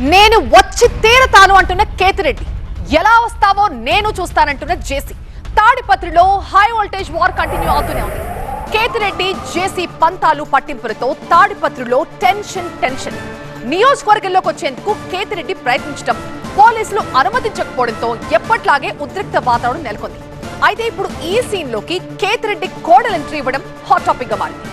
నేను వచ్చి తీరతాను అంటున్న కేతిరెడ్డి, ఎలా వస్తావో నేను చూస్తానంటున్న జేసీ. తాడిపత్రిలో హై వోల్టేజ్ వార్ కంటిన్యూ అవుతూనే ఉంది. కేతిరెడ్డి జేసీ పంతాలు పట్టింపులతో తాడిపత్రిలో టెన్షన్. నియోజకవర్గంలోకి వచ్చేందుకు కేతిరెడ్డి ప్రయత్నించడం పోలీసులు అనుమతించకపోవడంతో ఎప్పట్లాగే ఉద్రిక్త వాతావరణం నెలకొంది. అయితే ఇప్పుడు ఈ సీన్ లోకి కేతిరెడ్డి కోడలు ఎంట్రీ ఇవ్వడం హాట్ టాపిక్ గా మారింది.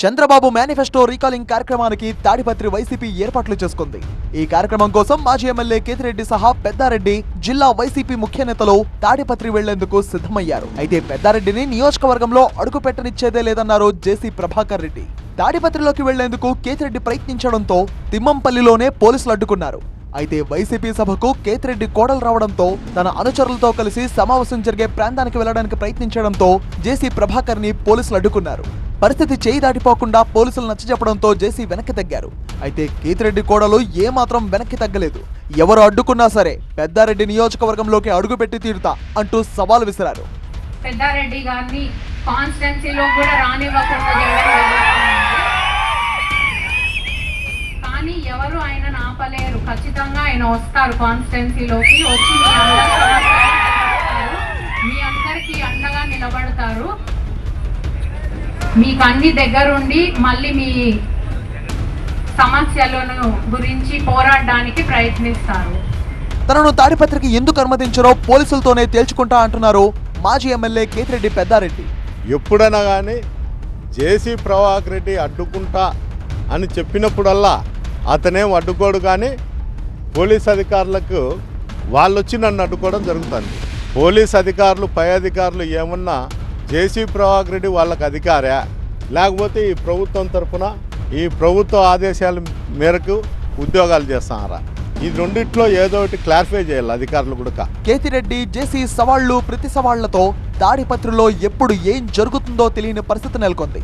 చంద్రబాబు మేనిఫెస్టో రీకాలింగ్ కార్యక్రమానికి తాడిపత్రి వైసీపీ ఏర్పాట్లు చేసుకుంది. ఈ కార్యక్రమం కోసం మాజీ ఎమ్మెల్యే కేతిరెడ్డి సహా పెద్దారెడ్డి జిల్లా వైసీపీ ముఖ్య నేతలు తాడిపత్రి వెళ్లేందుకు సిద్ధమయ్యారు. అయితే పెద్దారెడ్డిని నియోజకవర్గంలో అడుగు పెట్టనిచ్చేదే లేదన్నారు జేసీ ప్రభాకర్ రెడ్డి. తాడిపత్రిలోకి వెళ్లేందుకు కేతిరెడ్డి ప్రయత్నించడంతో తిమ్మంపల్లిలోనే పోలీసులు అడ్డుకున్నారు. అయితే వైసీపీ సభకు కేతిరెడ్డి కోడలు రావడంతో తన అనుచరులతో కలిసి సమావేశం జరిగే ప్రాంతానికి వెళ్లడానికి ప్రయత్నించడంతో జేసీ ప్రభాకర్ ని పోలీసులు అడ్డుకున్నారు. పరిస్థితి చేయి దాటిపోకుండా పోలీసులు నచ్చజెప్పడంతో జేసీ వెనక్కి తగ్గారు. అయితే కేతిరెడ్డి కోడలు ఏమాత్రం వెనక్కి తగ్గలేదు. ఎవరు అడ్డుకున్నా సరే పెద్దారెడ్డి నియోజకవర్గంలోకి అడుగుపెట్టి తీరుతా అంటూ సవాల్ విసిరారు. పెద్దారెడ్డి గారిని కాన్స్టిట్యున్సీలో కూడా రానివ్వకుండా కానీ ఎవరు ఆయన ఆపలేరు. ఖచ్చితంగా ఆయన వస్తారు కాన్స్టిట్యున్సీలోకి వచ్చి మీ అందరికీ అండగా నిలబడతారు. మీకు అన్ని దగ్గరుండి మళ్ళీ మీ సమస్యలను గురించి పోరాడడానికి ప్రయత్నిస్తారు. తనను తాడిపత్రికి ఎందుకు అనుమతించారో పోలీసులతోనే తేల్చుకుంటా అంటున్నారు మాజీ ఎమ్మెల్యే కేతిరెడ్డి పెద్దారెడ్డి. ఎప్పుడైనా కానీ జేసీ ప్రభాకర్ రెడ్డి అడ్డుకుంటా అని చెప్పినప్పుడల్లా అతనేం అడ్డుకోడు, కానీ పోలీస్ అధికారులకు వాళ్ళు వచ్చి నన్ను అడ్డుకోవడం జరుగుతుంది. పోలీస్ అధికారులు పై అధికారులు ఏమన్నా జేసీ ప్రభాకర్ రెడ్డి వాళ్ళకి అధికారా, లేకపోతే ఈ ప్రభుత్వం తరఫున ఈ ప్రభుత్వ ఆదేశాల మేరకు ఉద్యోగాలు చేస్తున్నారా? ఈ రెండిట్లో ఏదో ఒకటి క్లారిఫై చేయాలి అధికారులు కూడా. కేతిరెడ్డి జేసీ సవాళ్లు ప్రతి సవాళ్లతో తాడిపత్రిలో ఎప్పుడు ఏం జరుగుతుందో తెలియని పరిస్థితి నెలకొంది.